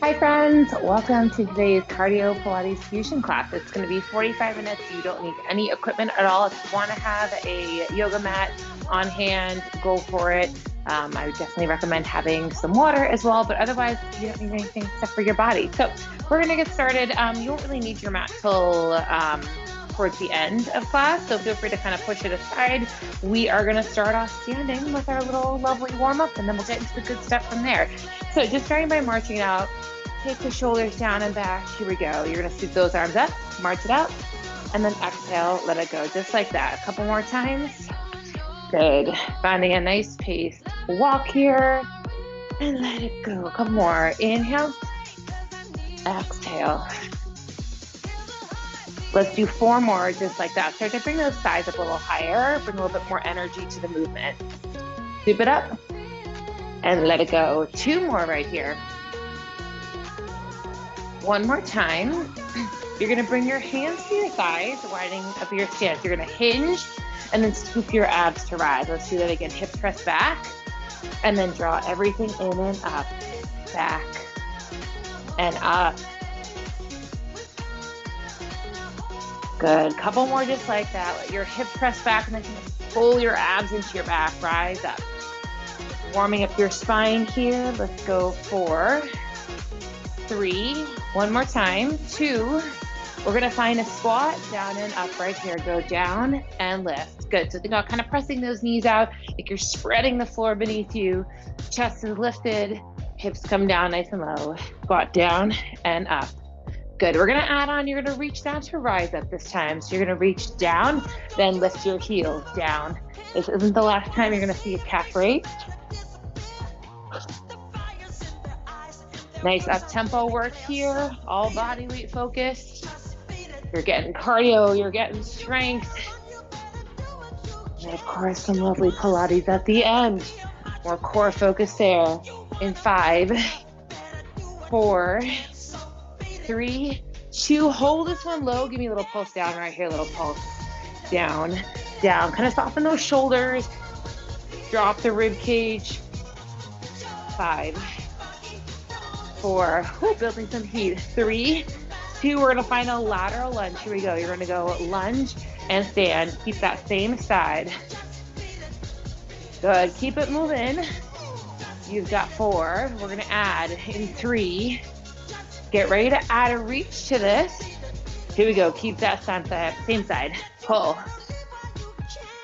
Hi friends, welcome to today's cardio Pilates fusion class. It's going to be 45 minutes. You don't need any equipment at all. If you want to have a yoga mat on hand, go for it. I would definitely recommend having some water as well, but otherwise you don't need anything except for your body. So we're going to get started. You don't really need your mat till towards the end of class, so feel free to kind of push it aside. We are going to start off standing with our little lovely warm-up, and then we'll get into the good stuff from there. So just starting by marching out. Take the shoulders down and back. Here we go. You're going to scoop those arms up, march it out, and then exhale, let it go. Just like that. A couple more times. Good. Finding a nice pace. Walk here and let it go. A couple more. Inhale. Exhale. Let's do 4 more just like that. Start to bring those thighs up a little higher. Bring a little bit more energy to the movement. Scoop it up and let it go. 2 more right here. 1 more time. You're going to bring your hands to your thighs, widening up your stance. You're going to hinge and then scoop your abs to rise. Let's do that again. Hips press back and then draw everything in and up. Back and up. Good. Couple more just like that. Let your hips press back and then pull your abs into your back. Rise up. Warming up your spine here. Let's go 4, 3, 1 more time, 2. We're going to find a squat, down and up right here. Go down and lift. Good. So think about kind of pressing those knees out, like you're spreading the floor beneath you. Chest is lifted, hips come down nice and low. Squat down and up. Good. We're going to add on, you're going to reach down to rise up this time. So you're going to reach down, then lift your heels down. This isn't the last time you're going to see a calf raise. Nice up-tempo work here, all body weight focused. You're getting cardio, you're getting strength. And of course, some lovely Pilates at the end. More core focus there. In 5, 4, 3, 2. Hold this one low. Give me a little pulse down right here, little pulse. Down, down. Kind of soften those shoulders. Drop the rib cage. 5, 4, building some heat. 3, 2, we're gonna find a lateral lunge. Here we go. You're gonna go lunge and stand. Keep that same side. Good, keep it moving. You've got 4. We're gonna add in 3. Get ready to add a reach to this. Here we go, keep that same side. Pull.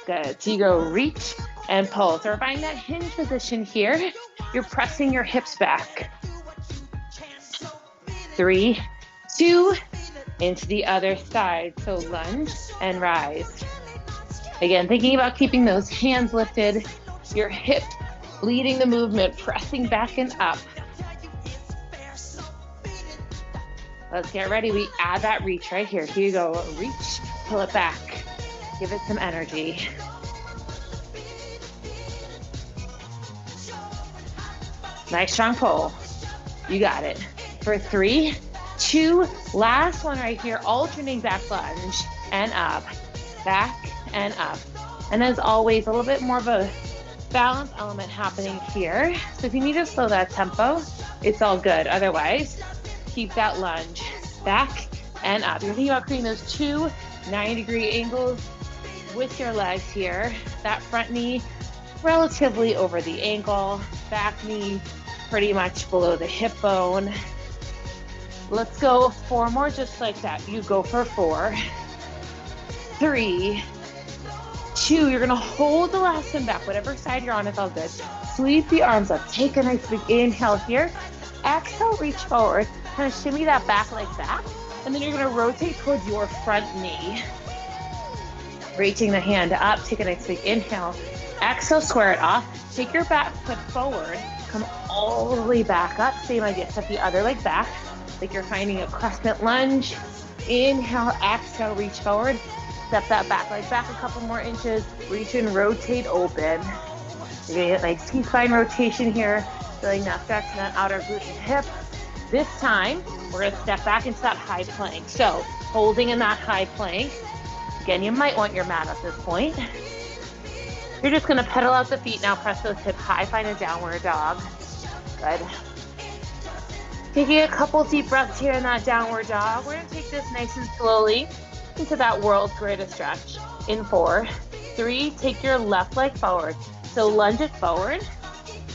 Good, so you go reach and pull. So we're finding that hinge position here. You're pressing your hips back. 3, 2, into the other side. So lunge and rise. Again, thinking about keeping those hands lifted, your hips leading the movement, pressing back and up. Let's get ready. We add that reach right here. Here you go. Reach, pull it back. Give it some energy. Nice strong pull. You got it. For 3, 2, last one right here, alternating back lunge and up, back and up. And as always, a little bit more of a balance element happening here. So if you need to slow that tempo, it's all good. Otherwise, keep that lunge, back and up. You're thinking about creating those 2 90-degree angles with your legs here. That front knee relatively over the ankle, back knee pretty much below the hip bone. Let's go 4 more just like that. You go for 4, 3, 2. You're gonna hold the last one back. Whatever side you're on, it's all good. Sweep the arms up. Take a nice big inhale here. Exhale, reach forward. Kind of shimmy that back leg back. And then you're gonna rotate towards your front knee. Reaching the hand up. Take a nice big inhale. Exhale, square it off. Take your back foot forward. Come all the way back up. Same idea. Step the other leg back. Like you're finding a crescent lunge. Inhale, exhale, reach forward. Step that back leg back a couple more inches. Reach and rotate open. You're gonna get like C-spine rotation here. Feeling that flex in that outer glute and hip. This time, we're gonna step back into that high plank. So, holding in that high plank. Again, you might want your mat at this point. You're just gonna pedal out the feet now. Press those hips high. Find a downward dog. Good. Taking a couple deep breaths here in that downward dog. We're going to take this nice and slowly into that world's greatest stretch. In 4, 3, take your left leg forward. So lunge it forward,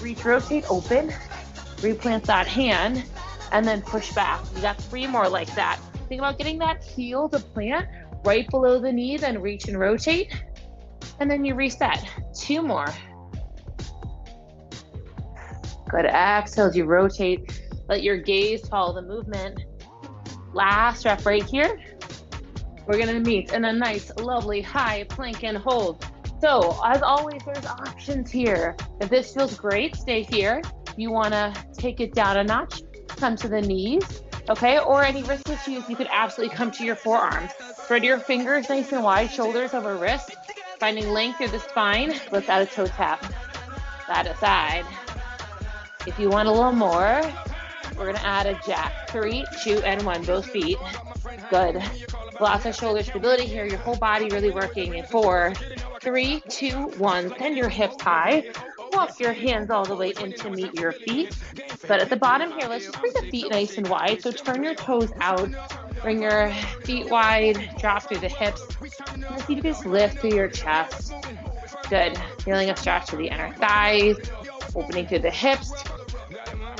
reach, rotate, open, replant that hand, and then push back. You got 3 more like that. Think about getting that heel to plant right below the knee, then reach and rotate, and then you reset. 2 more. Good. Exhale as you rotate. Let your gaze follow the movement. Last rep right here. We're gonna meet in a nice, lovely high plank and hold. So as always, there's options here. If this feels great, stay here. You wanna take it down a notch, come to the knees, okay? Or any wrist issues, you could absolutely come to your forearms. Spread your fingers nice and wide, shoulders over wrists, finding length through the spine. Let's add a toe tap, side to side. If you want a little more, we're gonna add a jack. 3, 2, and 1, both feet. Good. Lots of shoulder stability here, your whole body really working. In 4, 3, 2, 1, send your hips high. Walk your hands all the way in to meet your feet. But at the bottom here, let's just bring the feet nice and wide. So turn your toes out, bring your feet wide, drop through the hips. And see if you can just lift through your chest. Good. Feeling a stretch to the inner thighs, opening through the hips.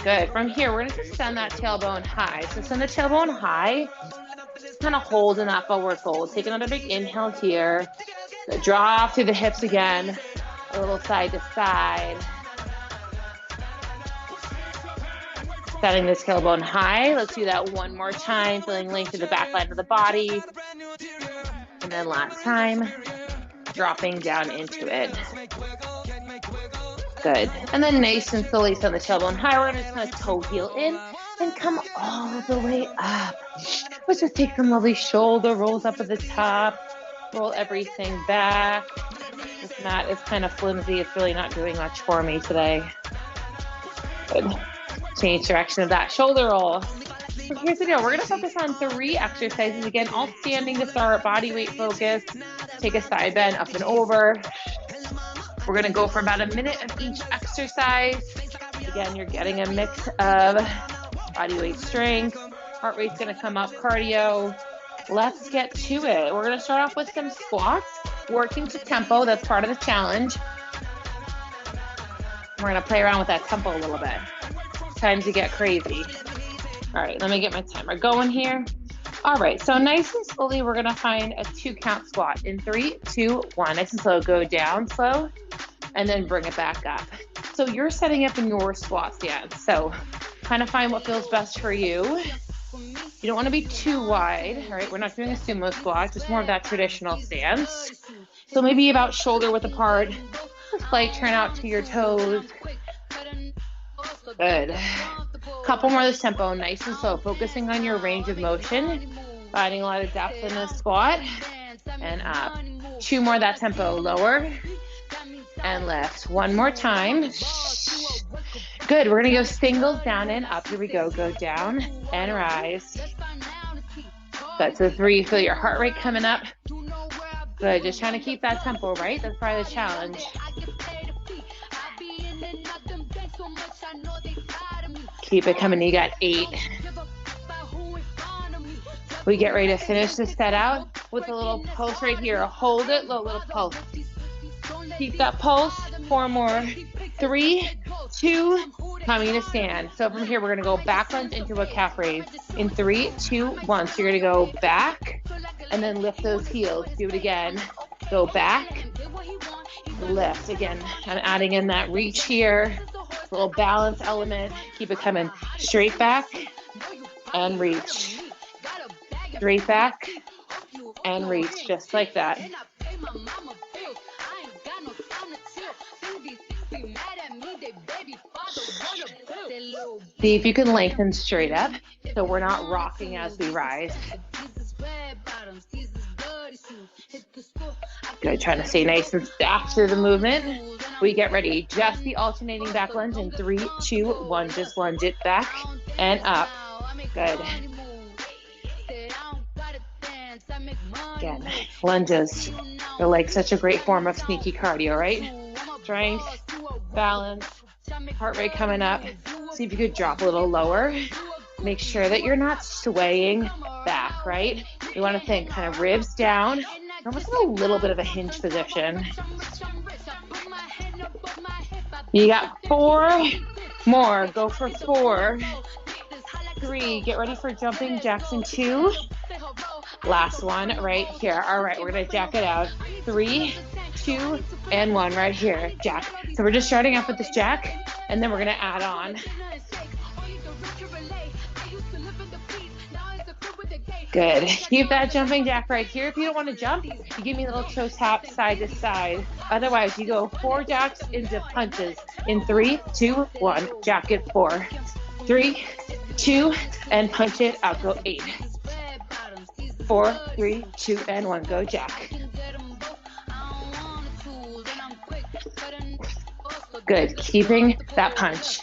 Good. From here, we're gonna just send that tailbone high. So send the tailbone high, just kind of hold in that forward fold. Take another big inhale here. Good. Drop through the hips again, a little side to side. Setting this tailbone high. Let's do that one more time, feeling length through the back line of the body. And then last time, dropping down into it. Good. And then nice and slowly send the tailbone high. We're gonna just kind of toe heel in and come all the way up. Let's just take some lovely shoulder rolls up at the top. Roll everything back. This mat is kind of flimsy. It's really not doing much for me today. Good. Change direction of that shoulder roll. So here's the deal. We're gonna focus on 3 exercises. Again, all standing to start, body weight focus. Take a side bend up and over. We're gonna go for about a minute of each exercise. Again, you're getting a mix of body weight strength, heart rate's gonna come up, cardio. Let's get to it. We're gonna start off with some squats, working to tempo. That's part of the challenge. We're gonna play around with that tempo a little bit. Time to get crazy. All right, let me get my timer going here. All right, so nice and slowly, we're gonna find a 2 count squat. In 3, 2, 1, nice and slow, go down slow, and then bring it back up. So you're setting up in your squat stance. So kind of find what feels best for you. You don't wanna be too wide, all right? We're not doing a sumo squat, just more of that traditional stance. So maybe about shoulder width apart, just slight turn out to your toes. Good. Couple more of this tempo, nice and slow, focusing on your range of motion, finding a lot of depth in this squat, and up. 2 more of that tempo, lower, and lift. 1 more time. Good, we're gonna go singles down and up. Here we go, go down and rise. Good, so 3, feel your heart rate coming up. Good, just trying to keep that tempo, right? That's part of the challenge. Keep it coming, you got 8. We get ready to finish this set out with a little pulse right here. Hold it, little pulse. Keep that pulse, 4 more. 3, 2, coming to stand. So from here, we're gonna go back lunge into a calf raise. In 3, 2, 1. So you're gonna go back and then lift those heels. Do it again. Go back, lift. Again, I'm adding in that reach here. Little balance element. Keep it coming. Straight back and reach. Straight back and reach, just like that. See if you can lengthen straight up so we're not rocking as we rise. Good, trying to stay nice and stacked through the movement. We get ready, just the alternating back lunge in 3, 2, 1. Just lunge it back and up. Good. Again, lunges. They're like such a great form of sneaky cardio, right? Strength, balance, heart rate coming up. See if you could drop a little lower. Make sure that you're not swaying back, right? You want to think kind of ribs down, almost in a little bit of a hinge position. You got 4 more. Go for 4, 3. Get ready for jumping jacks in 2. Last one right here. All right, we're going to jack it out. 3, 2, and 1 right here. Jack. So we're just starting off with this jack, and then we're going to add on. Good. Keep that jumping jack right here. If you don't want to jump, you give me a little toe tap side to side. Otherwise, you go 4 jacks into punches in 3, 2, 1. Jack it 4, 3, 2, and punch it out. Go 8, 4, 3, 2, and 1. Go jack. Good. Keeping that punch.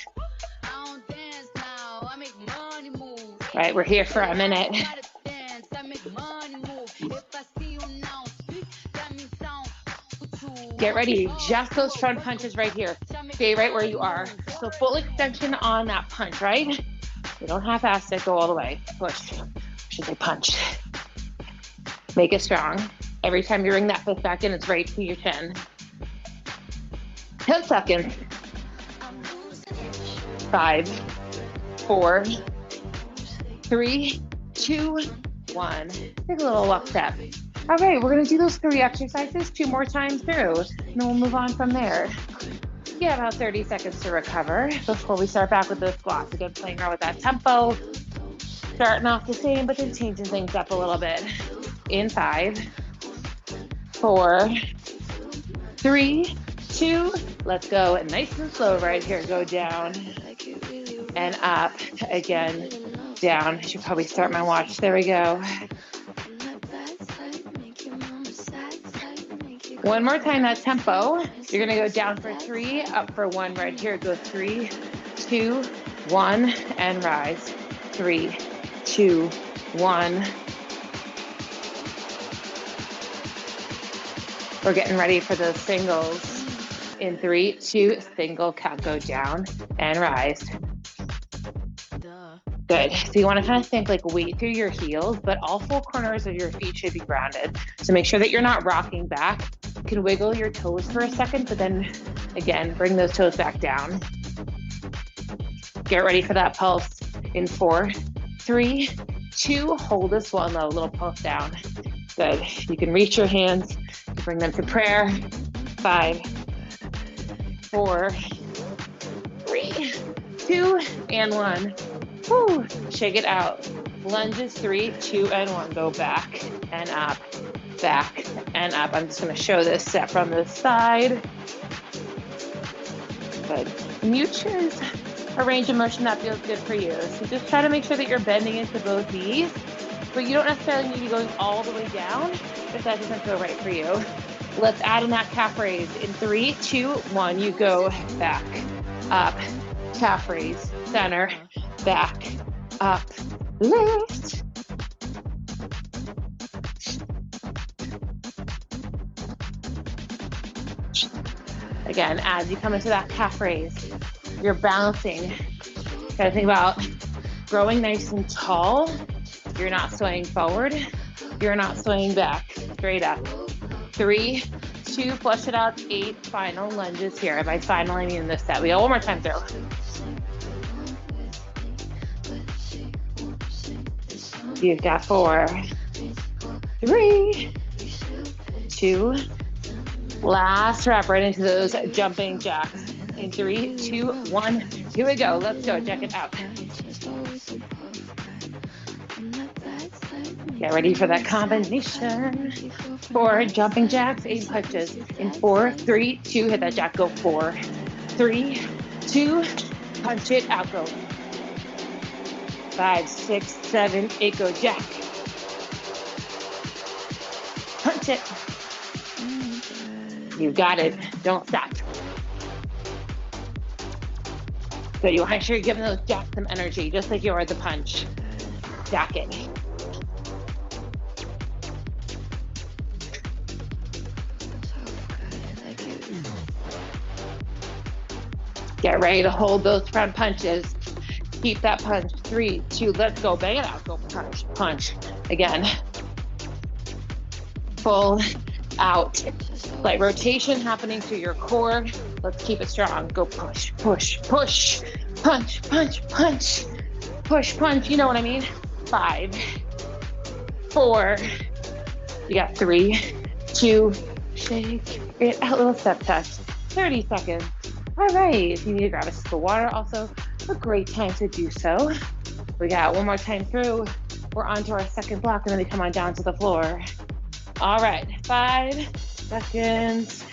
All right, we're here for a minute. Get ready, just those front punches right here. Stay right where you are. So full extension on that punch, right? You don't half-ass it, go all the way. Push, should say punch. Make it strong. Every time you bring that fist back in, it's right to your chin. 10 seconds. 5, 4, 3, 2, 1. Take a little walk step. All right, we're gonna do those 3 exercises 2 more times through, and then we'll move on from there. You have about 30 seconds to recover before we start back with those squats. Again, playing around with that tempo, starting off the same, but then changing things up a little bit. In 5, 4, 3, 2, let's go. And nice and slow right here. Go down and up. Again, down. I should probably start my watch. There we go. One more time, that tempo. You're gonna go down for 3, up for 1 right here. Go 3, 2, 1, and rise. 3, 2, 1. We're getting ready for those singles. In 3, 2, single count, go down and rise. Good. So you want to kind of think like weight through your heels, but all 4 corners of your feet should be grounded. So make sure that you're not rocking back. You can wiggle your toes for a second, but then again, bring those toes back down. Get ready for that pulse. In 4, 3, 2, hold this one low, little pulse down. Good. You can reach your hands, you bring them to prayer. 5, 4, 3, 2, and 1. Woo. Shake it out. Lunges, 3, 2, and 1. Go back and up, back and up. I'm just going to show this set from the side. Good. And you choose a range of motion that feels good for you. So just try to make sure that you're bending into both knees, but you don't necessarily need to be going all the way down if that doesn't feel right for you. Let's add in that calf raise. In 3, 2, 1, you go back, up, calf raise, center, back, up, lift. Again, as you come into that calf raise, you're balancing. You gotta think about growing nice and tall. You're not swaying forward. You're not swaying back. Straight up. 3, 2, flush it out. 8 final lunges here. By final, I mean this set. We go one more time through. You've got 4, 3, 2. Last wrap right into those jumping jacks. In 3, 2, 1. Here we go. Let's go. Check it out. Get ready for that combination. 4 jumping jacks, 8 punches. In 4, 3, 2, hit that jack. Go 4, 3, 2, punch it out. Go 5, 6, 7, 8. Go jack. Punch it. You got it. Don't stop. So you want to make sure you're giving those jacks some energy, just like you are the punch. Jack it. Get ready to hold those front punches. Keep that punch. 3, 2, let's go. Bang it out. Go punch, punch. Again. Full out. Light rotation happening through your core. Let's keep it strong. Go push, push, push. Punch, punch, punch. Push, punch. You know what I mean? 5, 4. You got 3, 2. Shake it out. Little step touch. 30 seconds. All right. If you need to grab a sip of water, also a great time to do so. We got one more time through. We're on to our second block, and then we come on down to the floor. All right. 5 seconds.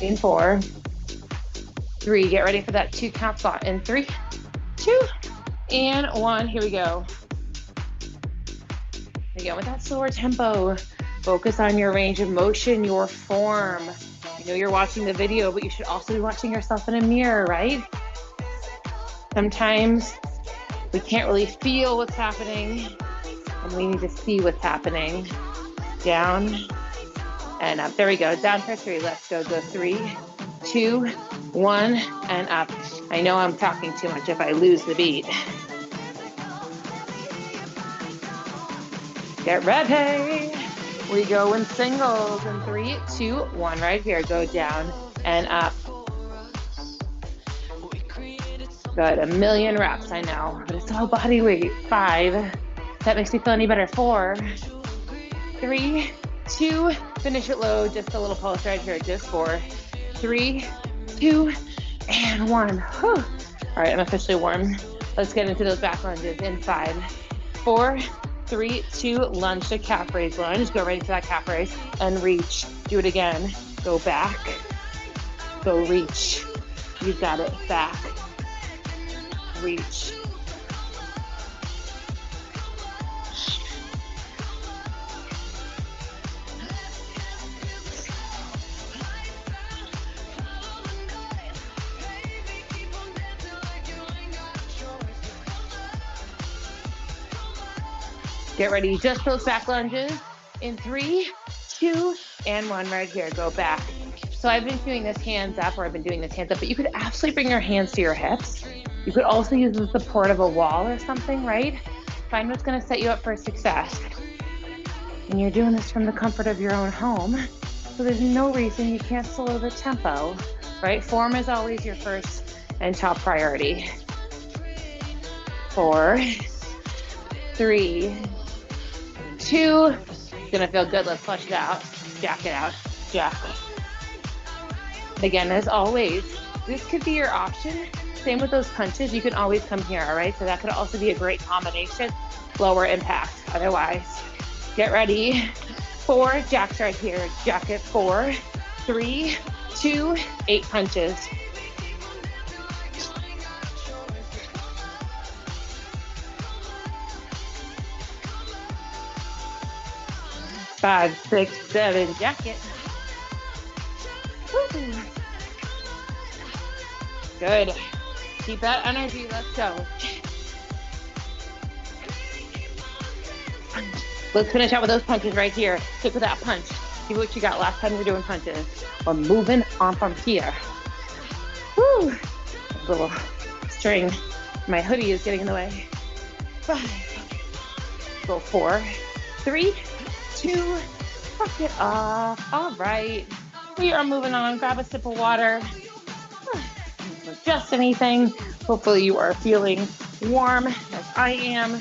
In 4, 3. Get ready for that 2 count spot. In 3, 2, and 1. Here we go. Again, with that slower tempo, focus on your range of motion, your form. I know you're watching the video, but you should also be watching yourself in a mirror, right? Sometimes we can't really feel what's happening, and we need to see what's happening. Down and up. There we go. Down for 3. Let's go. Go 3, 2, 1, and up. I know I'm talking too much if I lose the beat. Get ready. We go in singles in 3, 2, 1. Right here. Go down and up. Good. 1,000,000 reps, I know, but it's all body weight. 5. That makes me feel any better. 4, 3, 2. Finish it low. Just a little pulse right here. Just 4, 3, 2, and 1. Whew. All right, I'm officially warm. Let's get into those back lunges in 5, 4, 3, 2. Lunge to calf raise lunge. Go right into that calf raise and reach. Do it again. Go back. Go reach. You got it. Back. Reach. Get ready, just those back lunges in 3, 2, and 1 right here. Go back. So I've been doing this hands up, or I've been doing this hands up, but you could absolutely bring your hands to your hips. You could also use the support of a wall or something, right? Find what's gonna set you up for success. And you're doing this from the comfort of your own home, so there's no reason you can't slow the tempo, right? Form is always your first and top priority. 4, 3, 2. It's gonna feel good. Let's flush it out. Jack it out. Jack. Again, as always, this could be your option. Same with those punches. You can always come here, all right? So that could also be a great combination. Lower impact. Otherwise, get ready. 4 jacks right here. Jack it. 4, 3, 2, 8 punches. 5, 6, 7, jacket. Woo. Good. Keep that energy. Let's go. Let's finish out with those punches right here. Stick with that punch. See what you got last time we're doing punches. We're moving on from here. Woo. A little string. My hoodie is getting in the way. 5. Go 4, 3, 2. Fuck it off. All right. We are moving on. Grab a sip of water. Don't adjust anything. Hopefully you are feeling warm as I am.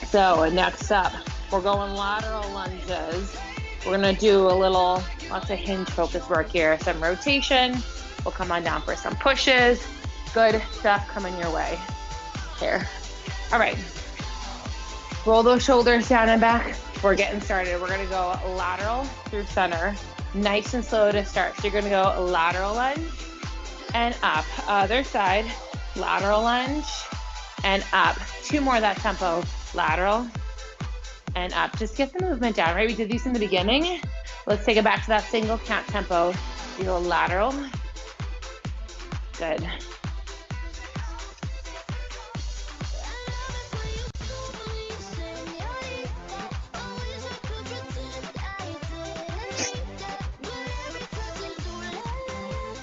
So next up, we're going lateral lunges. We're gonna do a little, lots of hinge focus work here. Some rotation. We'll come on down for some pushes. Good stuff coming your way. Here. All right. Roll those shoulders down and back. We're getting started. We're gonna go lateral through center. Nice and slow to start. So you're gonna go lateral lunge and up. Other side, lateral lunge and up. 2 more of that tempo. Lateral and up. Just get the movement down, right? We did these in the beginning. Let's take it back to that single count tempo. You go lateral. Good.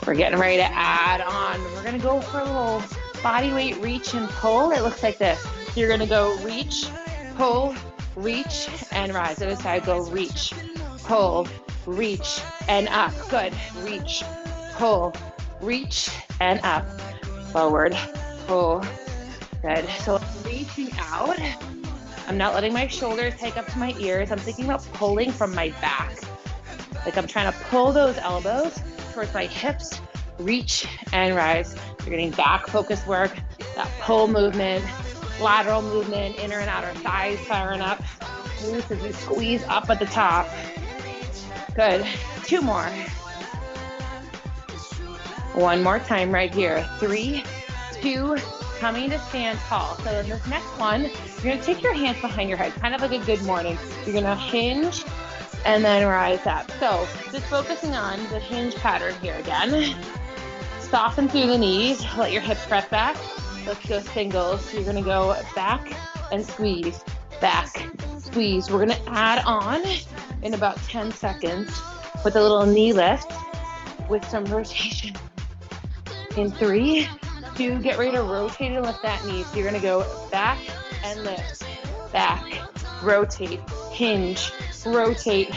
We're getting ready to add on. We're gonna go for a little body weight reach and pull. It looks like this. So you're gonna go reach, pull, reach, and rise. Other side, go reach, pull, reach, and up. Good. Reach, pull, reach, and up. Forward, pull. Good. So I'm reaching out. I'm not letting my shoulders take up to my ears. I'm thinking about pulling from my back. Like I'm trying to pull those elbows towards my hips, reach and rise. You're getting back focus work, that pull movement, lateral movement, inner and outer thighs firing up. Loose as you squeeze up at the top. Good. 2 more. 1 more time right here. 3, 2, coming to stand tall. So in this next one, you're gonna take your hands behind your head, kind of like a good morning. You're gonna hinge and then rise up. So just focusing on the hinge pattern here again. Soften through the knees, let your hips press back. Let's go singles. So you're gonna go back and squeeze, back, squeeze. We're gonna add on in about 10 seconds with a little knee lift with some rotation. In 3, 2, get ready to rotate and lift that knee. So you're gonna go back and lift, back, rotate, hinge, rotate.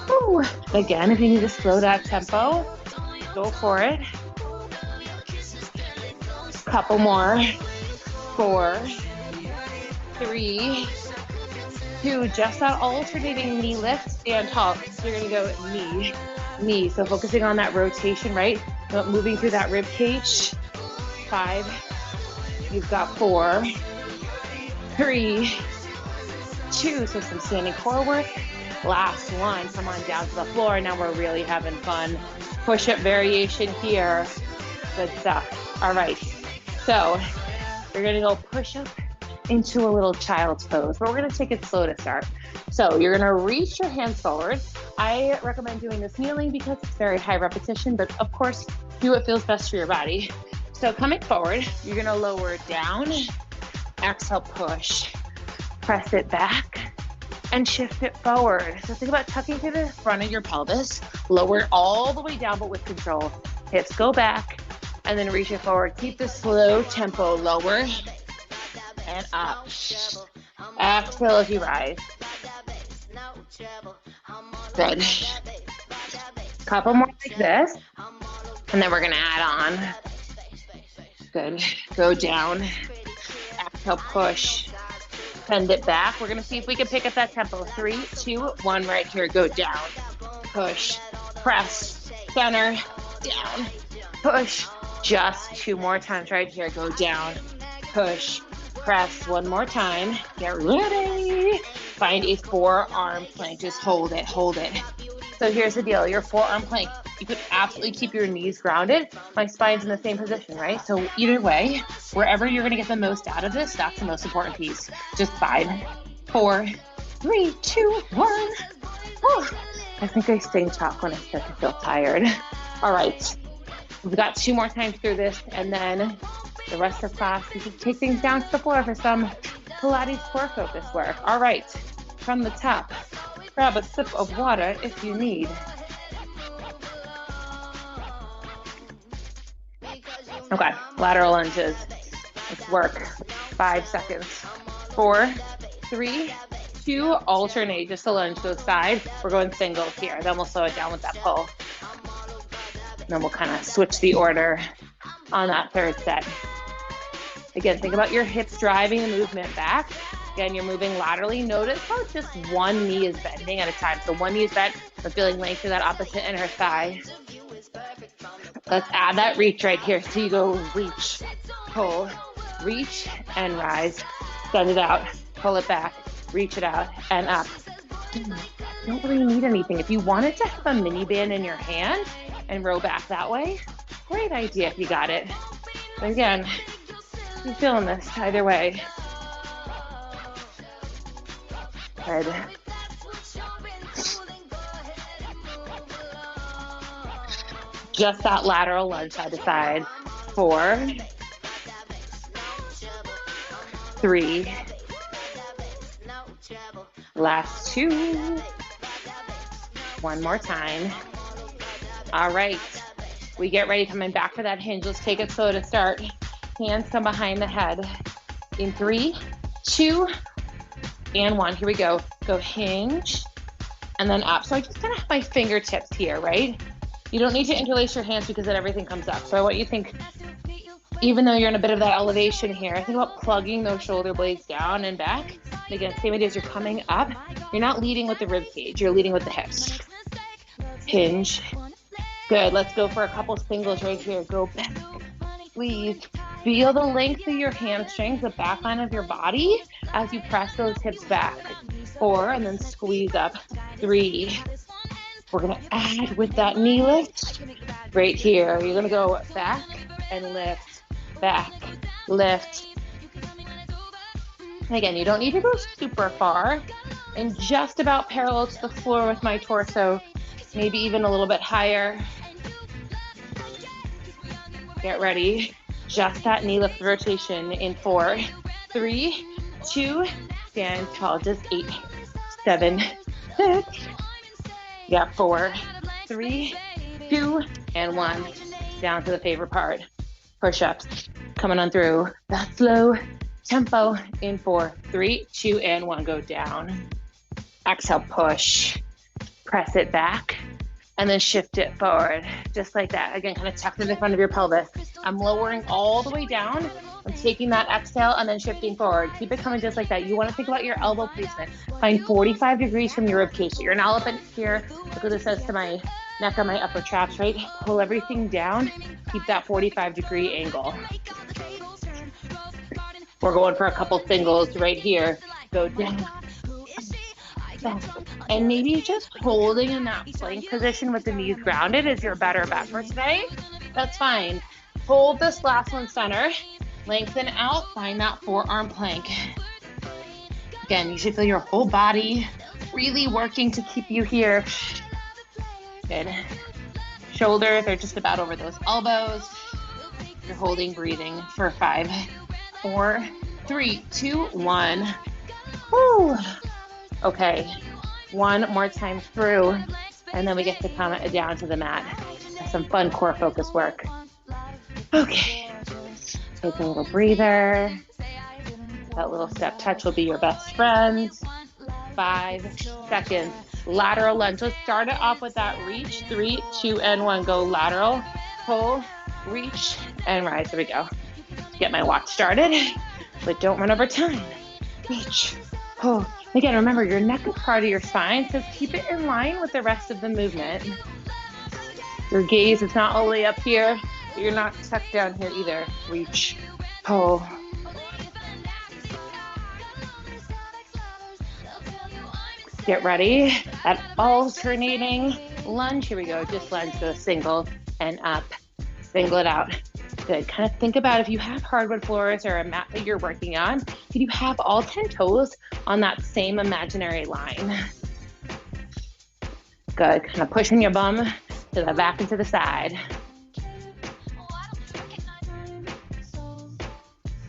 Woo. Again, if you need to slow that tempo, go for it. Couple more. 4, 3, 2, just that alternating knee lift, stand tall. So you're gonna go knee, knee. So focusing on that rotation, right? Moving through that rib cage. 5, you've got 4, 3, 2, so some standing core work. Last one, come on down to the floor. Now we're really having fun. Push-up variation here. Good stuff. All right, so you're gonna go push-up into a little child's pose, but we're gonna take it slow to start. So you're gonna reach your hands forward. I recommend doing this kneeling because it's very high repetition, but of course, do what feels best for your body. So coming forward, you're gonna lower it down, exhale, push, press it back, and shift it forward. So think about tucking to the front of your pelvis, lower it all the way down, but with control. Hips go back, and then reach it forward. Keep the slow tempo, lower and up. Exhale as you rise. Good. Couple more like this, and then we're gonna add on. Good. Go down. Exhale, push. Send it back. We're gonna see if we can pick up that tempo. 3, 2, 1, right here. Go down. Push. Press. Center. Down. Push. Just 2 more times right here. Go down. Push. Press. 1 more time. Get ready. Find a forearm plank. Just hold it. Hold it. So here's the deal. Your forearm plank, you could absolutely keep your knees grounded. My spine's in the same position, right? So either way, wherever you're gonna get the most out of this, that's the most important piece. Just 5, 4, 3, 2, 1. Whew. I think I sing chalk when I start to feel tired. All right, we've got 2 more times through this, and then the rest of class, we can take things down to the floor for some Pilates core focus work. All right, from the top, grab a sip of water if you need. Okay, lateral lunges. Let's work. 5 seconds. 4, 3, 2, alternate. Just a lunge to the side. We're going singles here. Then we'll slow it down with that pull. And then we'll kind of switch the order on that 3rd set. Again, think about your hips driving the movement back. Again, you're moving laterally. Notice how just one knee is bending at a time. So one knee is bent. We're feeling length to that opposite inner thigh. Let's add that reach right here. So you go reach, pull, reach, and rise. Send it out, pull it back, reach it out, and up. You don't really need anything. If you wanted to have a mini band in your hand and row back that way, great idea if you got it. But again, you're feeling this either way. Good. Just that lateral lunge side to side. 4, 3, last 2. 1 more time. All right. We get ready, coming back for that hinge. Let's take it slow to start. Hands come behind the head. In 3, 2, and 1. Here we go. Go hinge and then up. So I just kind of have my fingertips here, right? You don't need to interlace your hands because then everything comes up. So I want you to think, even though you're in a bit of that elevation here, think about plugging those shoulder blades down and back. And again, same idea as you're coming up. You're not leading with the rib cage. You're leading with the hips. Hinge. Good. Let's go for a couple singles right here. Go back. Squeeze. Feel the length of your hamstrings, the back line of your body as you press those hips back. 4, and then squeeze up. 3. We're going to add with that knee lift right here. You're going to go back and lift, back, lift. And again, you don't need to go super far, and just about parallel to the floor with my torso, maybe even a little bit higher. Get ready. Just that knee lift rotation in 4, 3, 2, stand tall, just 8, 7, 6. You got 4, 3, 2, and 1. Down to the favorite part. Push-ups. Coming on through. That slow tempo in 4, 3, 2, and 1. Go down. Exhale, push. Press it back. And then shift it forward, just like that. Again, kind of tucked in the front of your pelvis. I'm lowering all the way down. I'm taking that exhale and then shifting forward. Keep it coming just like that. You want to think about your elbow placement. Find 45 degrees from your rib cage. So you're now up in here. Look what this says to my neck on my upper traps, right? Pull everything down. Keep that 45-degree angle. We're going for a couple singles right here. Go down. And maybe just holding in that plank position with the knees grounded is your better bet for today. That's fine. Hold this last one center. Lengthen out. Find that forearm plank. Again, you should feel your whole body really working to keep you here. Good. Shoulders are just about over those elbows. You're holding, breathing for 5, 4, 3, 2, 1. Woo. Okay, one more time through, and then we get to come down to the mat. Some fun core focus work. Okay, take a little breather. That little step touch will be your best friend. 5 seconds. Lateral lunge. Let's start it off with that reach. 3, 2, and 1. Go lateral, pull, reach, and rise. There we go. Get my watch started, but don't run over time. Reach, pull. Again, remember, your neck is part of your spine, so keep it in line with the rest of the movement. Your gaze is not all the way up here, but you're not tucked down here either. Reach, pull. Get ready. That alternating lunge. Here we go. Just lunge, go single and up. Single it out. Good. Kind of think about if you have hardwood floors or a mat that you're working on, can you have all 10 toes on that same imaginary line? Good. Kind of pushing your bum to the back and to the side.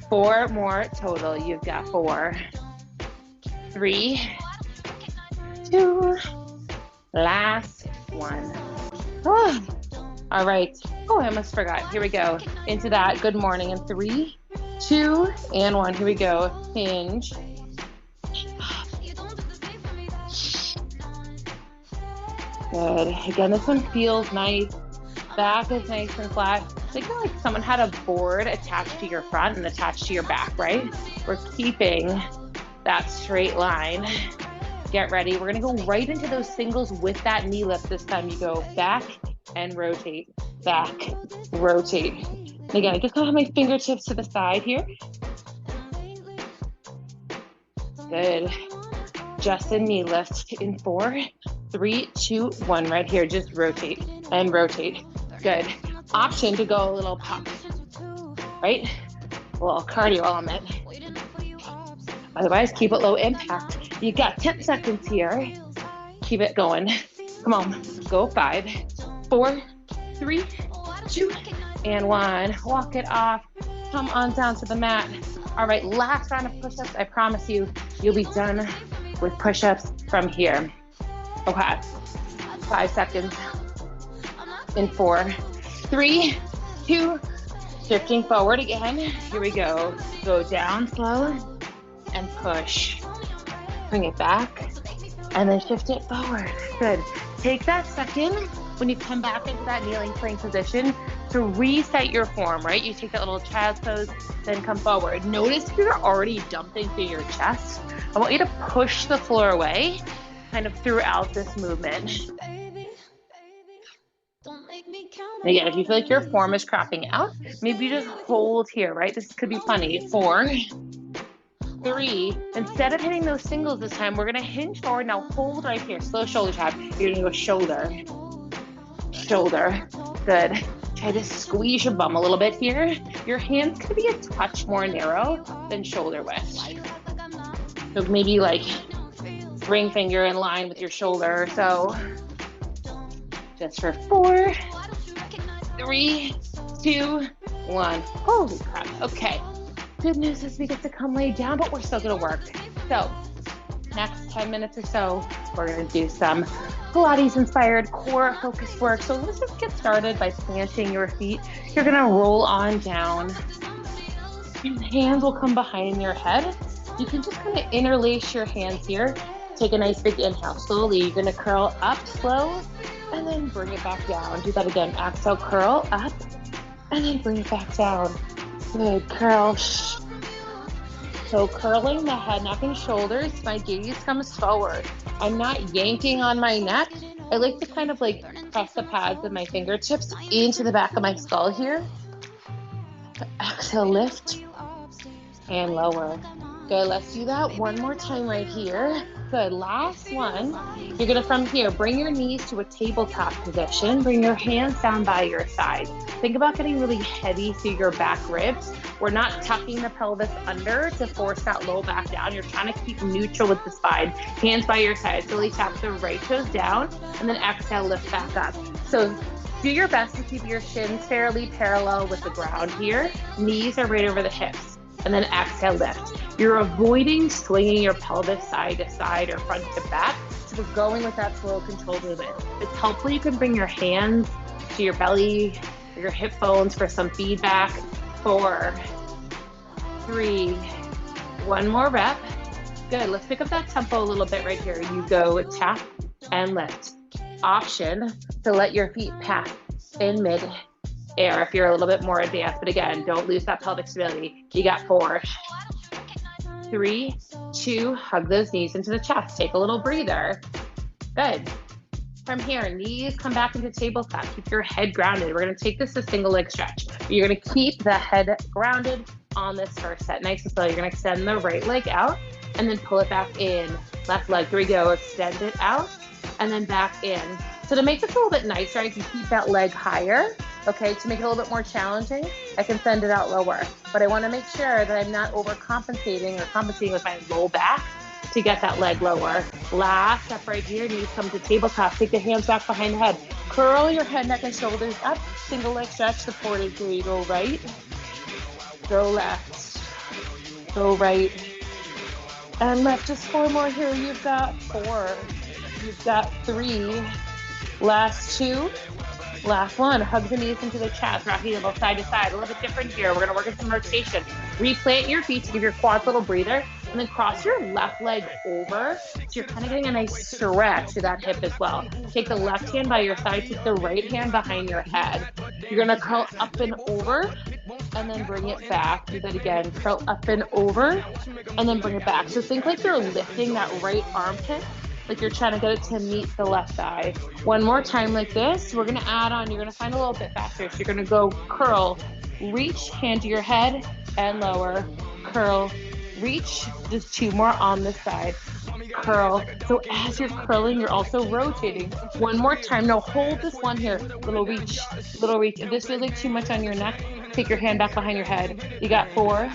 4 more total. You've got 4, 3, 2, last 1. Oh. All right. Oh, I almost forgot. Here we go. Into that. Good morning. In 3, 2, and 1. Here we go. Hinge. Good. Again, this one feels nice. Back is nice and flat. Think like someone had a board attached to your front and attached to your back, right? We're keeping that straight line. Get ready. We're going to go right into those singles with that knee lift. This time you go back and rotate, back, rotate. And again, I just kind of have my fingertips to the side here. Good. Just a knee lift in 4, 3, 2, 1. Right here, just rotate and rotate. Good. Option to go a little pop, right? A little cardio element. Otherwise, keep it low impact. You got 10 seconds here. Keep it going. Come on, go. 5, 4, 3, 2, and 1. Walk it off. Come on down to the mat. All right, last round of push-ups. I promise you, you'll be done with push-ups from here. Okay, 5 seconds. In 4, 3, 2, shifting forward again. Here we go. Go down slow and push. Bring it back and then shift it forward. Good. Take that second when you come back into that kneeling plank position to reset your form, right? You take that little child's pose, then come forward. Notice if you're already dumping through your chest. I want you to push the floor away kind of throughout this movement. Again, if you feel like your form is crapping out, maybe you just hold here, right? This could be funny. 4, 3, instead of hitting those singles this time, we're gonna hinge forward. Now hold right here, slow shoulder tap. You're gonna go shoulder, shoulder, good. Try to squeeze your bum a little bit here. Your hands could be a touch more narrow than shoulder width. So maybe like ring finger in line with your shoulder. So just for 4, 3, 2, 1. Holy crap, okay. Good news is we get to come lay down, but we're still gonna work. So next 10 minutes or so, we're gonna do some Pilates inspired core focus work. So let's just get started by planting your feet. You're gonna roll on down. Your hands will come behind your head. You can just kind of interlace your hands here. Take a nice big inhale. Slowly, you're gonna curl up slow and then bring it back down. Do that again. Exhale, curl up and then bring it back down. Good, curl. So curling the head, neck, and shoulders, my gaze comes forward. I'm not yanking on my neck. I like to kind of like press the pads of my fingertips into the back of my skull here. Exhale, lift and lower. Good, let's do that one more time right here. Good, last one. You're gonna, from here, bring your knees to a tabletop position. Bring your hands down by your side. Think about getting really heavy through your back ribs. We're not tucking the pelvis under to force that low back down. You're trying to keep neutral with the spine. Hands by your side. Slowly tap the right toes down and then exhale, lift back up. So do your best to keep your shins fairly parallel with the ground here. Knees are right over the hips. And then exhale, lift. You're avoiding swinging your pelvis side to side or front to back. So we're going with that slow, controlled movement. It's helpful. You can bring your hands to your belly, your hip bones for some feedback. 4, 3, one more rep. Good, let's pick up that tempo a little bit right here. You go tap and lift. Option to let your feet pass in mid-air if you're a little bit more advanced, but again, don't lose that pelvic stability. You got 4, 3, 2, hug those knees into the chest. Take a little breather. Good. From here, knees come back into tabletop. Keep your head grounded. We're gonna take this to single leg stretch. You're gonna keep the head grounded on this first set. Nice and slow. You're gonna extend the right leg out and then pull it back in. Left leg, here we go. Extend it out and then back in. So to make this a little bit nicer, I can keep that leg higher. Okay, to make it a little bit more challenging, I can send it out lower. But I wanna make sure that I'm not overcompensating or compensating with my low back to get that leg lower. Last step right here, knees come to tabletop. Take the hands back behind the head. Curl your head, neck, and shoulders up. Single leg stretch, supported. Here you go, right, go left, go right, and left. Just 4 more here. You've got 4, you've got 3, last 2, last 1. Hug the knees into the chest, rocking them both side to side. A little bit different here. We're gonna work on some rotation. Replant your feet to give your quads a little breather, and then cross your left leg over. So you're kind of getting a nice stretch to that hip as well. Take the left hand by your side, take the right hand behind your head. You're gonna curl up and over, and then bring it back. Do that again. Curl up and over, and then bring it back. So think like you're lifting that right armpit, like you're trying to get it to meet the left thigh. One more time like this. We're gonna add on, you're gonna find a little bit faster. So you're gonna go curl, reach, hand to your head, and lower, curl, reach. Just 2 more on this side, curl. So as you're curling, you're also rotating. One more time. Now hold this one here. Little reach, little reach. If this feels like too much on your neck, take your hand back behind your head. You got 4,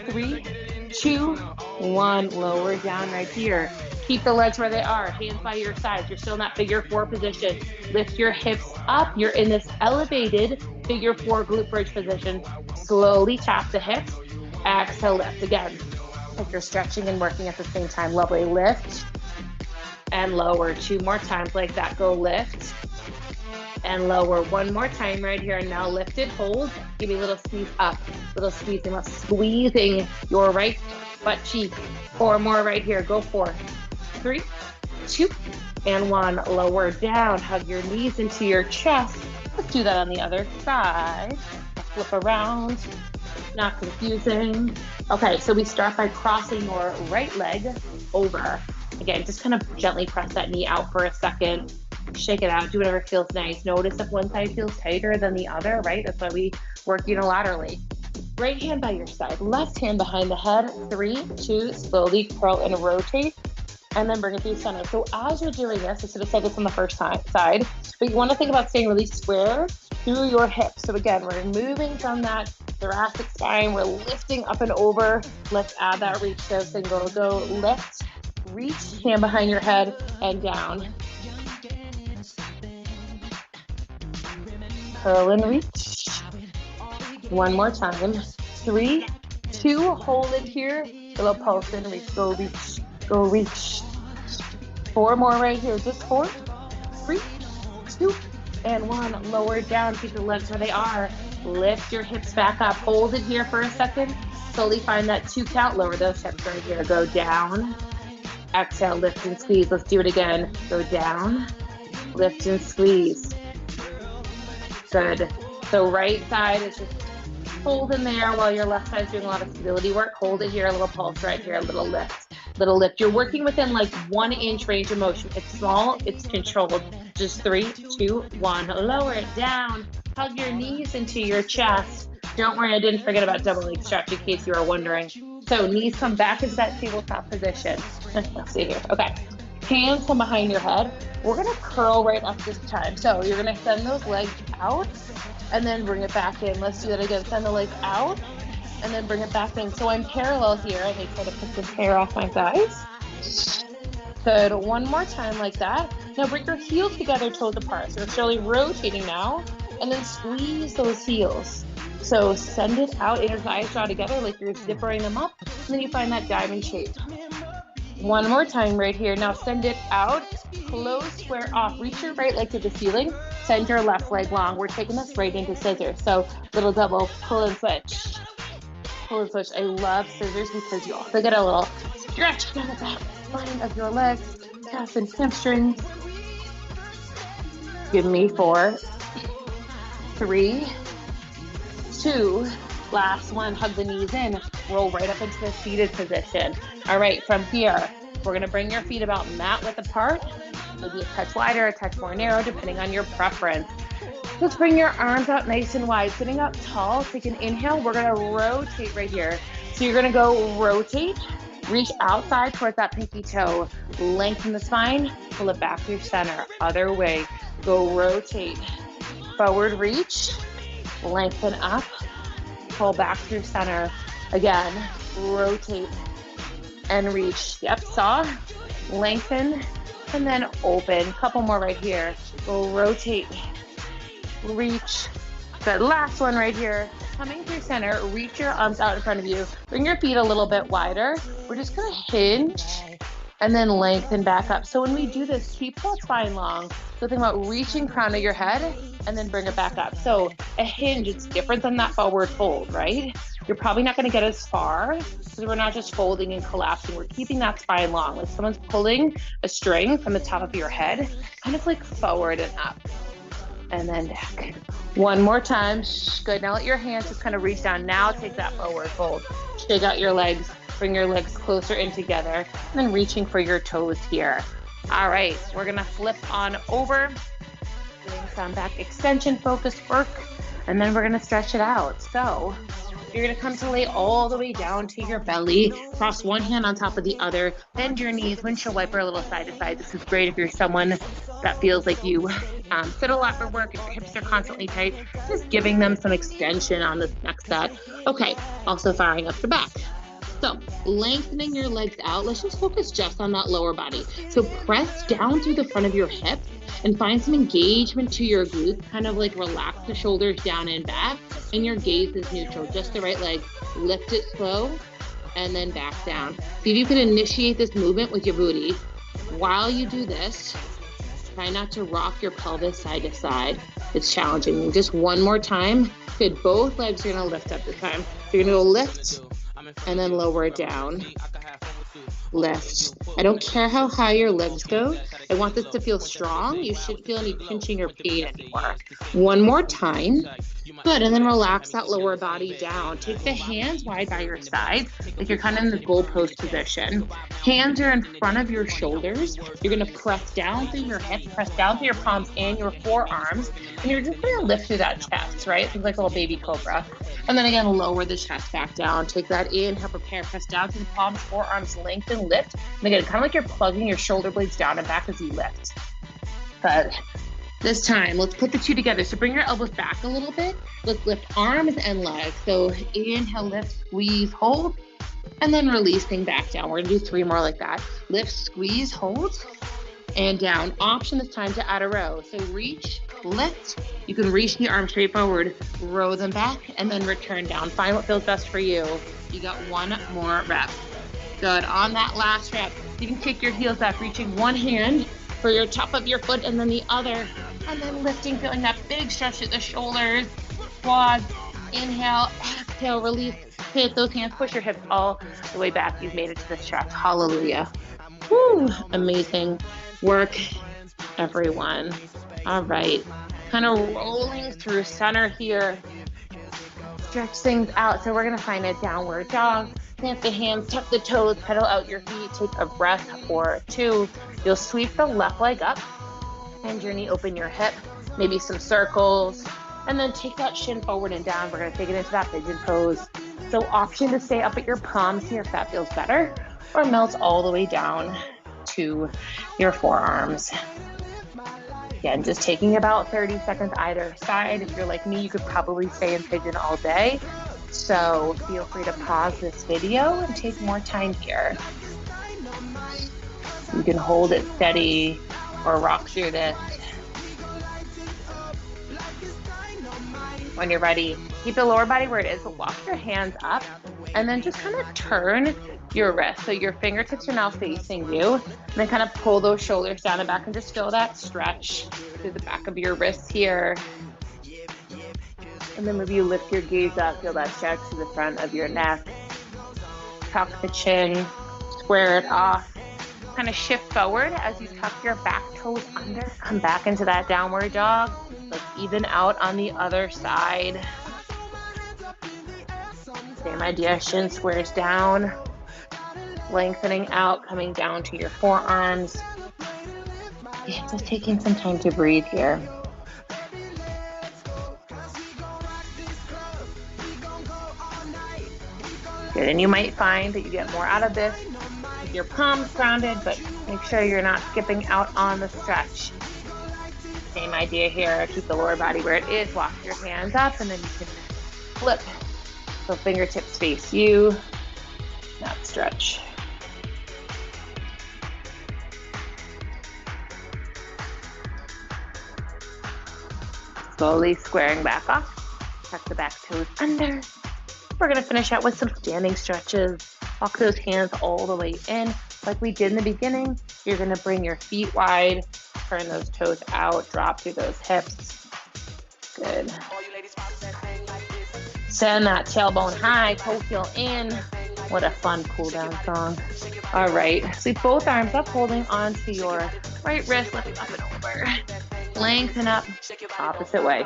3, 2, 1. Lower down right here. Keep the legs where they are, hands by your sides. You're still in that figure 4 position. Lift your hips up. You're in this elevated figure 4 glute bridge position. Slowly tap the hips. Exhale, lift again. Like you're stretching and working at the same time. Lovely. Lift and lower. 2 more times like that. Go lift and lower. One more time right here. And now lift it, hold. Give me a little squeeze up, little squeezing, squeezing your right butt cheek. 4 more right here. Go 4, 3, 2, and 1. Lower down. Hug your knees into your chest. Let's do that on the other side. Flip around. Not confusing. Okay, so we start by crossing your right leg over. Again, just kind of gently press that knee out for a second. Shake it out. Do whatever feels nice. Notice if one side feels tighter than the other, right? That's why we work unilaterally. Right hand by your side. Left hand behind the head. 3, 2, slowly curl and rotate. And then bring it through center. So as you're doing this, I should have said this on the first side, but you want to think about staying really square through your hips. So again, we're moving from that thoracic spine. We're lifting up and over. Let's add that reach. So single, go lift, reach, hand behind your head and down. Curl and reach. One more time. 3, 2, hold it here. A little pulse and reach. Go reach. Go reach. 4 more right here. Just 4, 3, 2, and 1. Lower down. Keep the legs where they are. Lift your hips back up. Hold it here for a second. Slowly find that 2 count. Lower those hips right here. Go down. Exhale, lift and squeeze. Let's do it again. Go down. Lift and squeeze. Good. So right side is just hold in there while your left side is doing a lot of stability work. Hold it here. A little pulse right here. A little lift. Little lift. You're working within like 1 inch range of motion. It's small, it's controlled. Just 3, 2, 1. Lower it down. Hug your knees into your chest. Don't worry, I didn't forget about double leg stretch in case you were wondering. So knees come back into that tabletop position. Let's see here. Okay. Hands come behind your head. We're gonna curl right up this time. So you're gonna send those legs out and then bring it back in. Let's do that again. Send the legs out and then bring it back in. So I'm parallel here. I may try to put this hair off my thighs. Good. One more time like that. Now bring your heels together, toes apart. So we're slowly rotating now, and then squeeze those heels. So send it out, inner thighs draw together like you're zippering them up, and then you find that diamond shape. One more time right here. Now send it out, close, square off. Reach your right leg to the ceiling, send your left leg long. We're taking this right into scissors. So little double, pull and switch. Pull and switch. I love scissors because you also get a little stretch down the back spine of your legs, calves and hamstrings. Give me 4, 3, 2, last one. Hug the knees in, roll right up into the seated position. All right, from here, we're gonna bring your feet about mat width apart, maybe a touch wider, a touch more narrow, depending on your preference. Let's bring your arms out nice and wide. Sitting up tall, take an inhale. We're gonna rotate right here. So you're gonna go rotate, reach outside towards that pinky toe, lengthen the spine, pull it back through center. Other way, go rotate, forward reach, lengthen up, pull back through center. Again, rotate and reach. Yep, saw, lengthen, and then open. Couple more right here. Go rotate, reach. Good. Last one right here. Coming through center, reach your arms out in front of you. Bring your feet a little bit wider. We're just gonna hinge and then lengthen back up. So when we do this, keep that spine long. So think about reaching crown of your head and then bring it back up. So a hinge, it's different than that forward fold, right? You're probably not gonna get as far because we're not just folding and collapsing. We're keeping that spine long. Like someone's pulling a string from the top of your head, kind of like forward and up. And then back. One more time. Good. Now let your hands just kind of reach down. Now take that forward fold. Shake out your legs. Bring your legs closer in together. And then reaching for your toes here. All right. We're going to flip on over. Doing some back extension focused work. And then we're going to stretch it out. So you're going to come to lay all the way down to your belly. Cross one hand on top of the other. Bend your knees. Windshield wiper a little side to side. This is great if you're someone that feels like you sit a lot for work, if your hips are constantly tight, just giving them some extension on this next set. Okay, also firing up the back. So lengthening your legs out, let's just focus just on that lower body. So press down through the front of your hip and find some engagement to your glutes, kind of like relax the shoulders down and back, and your gaze is neutral, just the right leg. Lift it slow and then back down. See if you can initiate this movement with your booty. While you do this, Try not to rock your pelvis side to side. It's challenging. Just one more time. Good. Both legs are going to lift up this time. You're going to go lift and then lower it down. Lift. I don't care how high your legs go. I want this to feel strong. You shouldn't feel any pinching or pain anymore. One more time. Good, and then relax that lower body down. Take the hands wide by your side, like you're kind of in the goalpost position. Hands are in front of your shoulders. You're gonna press down through your hips, press down through your palms and your forearms, and you're just gonna lift through that chest, right? Think like a little baby cobra. And then again, lower the chest back down. Take that inhale, prepare, press down through the palms, forearms, lengthen, lift. And again, kind of like you're plugging your shoulder blades down and back as you lift. Good. This time, let's put the two together. So bring your elbows back a little bit. Let's lift arms and legs. So inhale, lift, squeeze, hold, and then releasing back down. We're gonna do 3 more like that. Lift, squeeze, hold, and down. Option this time to add a row. So reach, lift. You can reach the arms straight forward, row them back, and then return down. Find what feels best for you. You got 1 more rep. Good. On that last rep, you can kick your heels up, reaching one hand for your top of your foot and then the other. And then lifting, feeling that big stretch at the shoulders, quads. Inhale, exhale, release. Hit those hands, push your hips all the way back. You've made it to the stretch. Hallelujah. Woo, amazing work, everyone. All right, kind of rolling through center here. Stretch things out. So we're gonna find a downward dog. Plant the hands, tuck the toes, pedal out your feet, take a breath or 2. You'll sweep the left leg up and journey open your hip, maybe some circles, and then take that shin forward and down. We're gonna take it into that pigeon pose. So option to stay up at your palms here if that feels better, or melt all the way down to your forearms. Again, just taking about 30 seconds either side. If you're like me, you could probably stay in pigeon all day. So feel free to pause this video and take more time here. You can hold it steady or rock through this. When you're ready, keep the lower body where it is, but walk your hands up and then just kind of turn your wrist. So your fingertips are now facing you, and then kind of pull those shoulders down and back and just feel that stretch through the back of your wrists here. And then maybe you lift your gaze up, feel that stretch to the front of your neck. Tuck the chin, square it off. Kind of shift forward as you tuck your back toes under. Come back into that downward dog. Let's even out on the other side. Same idea, shin squares down. Lengthening out, coming down to your forearms. Yeah, just taking some time to breathe here. Good, and you might find that you get more out of this with your palms grounded, but make sure you're not skipping out on the stretch. Same idea here, keep the lower body where it is, walk your hands up, and then you can flip. So fingertips face you, that stretch. Slowly squaring back off, tuck the back toes under. We're gonna finish out with some standing stretches. Walk those hands all the way in. Like we did in the beginning, you're gonna bring your feet wide, turn those toes out, drop through those hips. Good. Send that tailbone high, toe heel in. What a fun cool down song. All right, sweep both arms up, holding onto your right wrist, lifting up and over. Lengthen up, opposite way.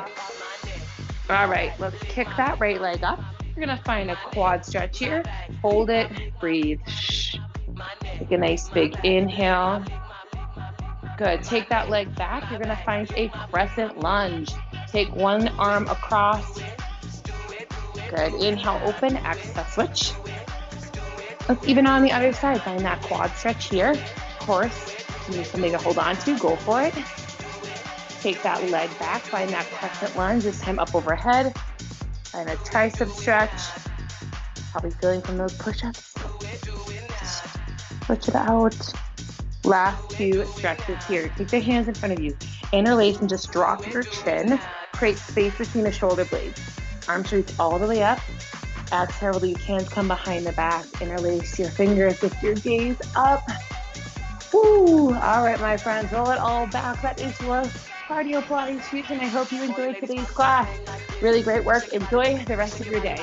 All right, let's kick that right leg up. You're gonna find a quad stretch here. Hold it, breathe. Take a nice big inhale. Good, take that leg back. You're gonna find a crescent lunge. Take one arm across. Good, inhale, open, exhale, switch. Let's even on the other side, find that quad stretch here. Of course, you need something to hold on to, go for it. Take that leg back, find that crescent lunge, this time up overhead. Find a tricep stretch. Probably feeling from those push-ups. Switch it out. Last 2 stretches here. Take the hands in front of you. Interlace and just drop your chin. Create space between the shoulder blades. Arms reach all the way up. Exhale, release, hands come behind the back. Interlace your fingers, lift your gaze up. Woo! All right, my friends, roll it all back. That is your cardio Pilates Tuesday, and I hope you enjoyed today's class. Really great work. Enjoy the rest of your day.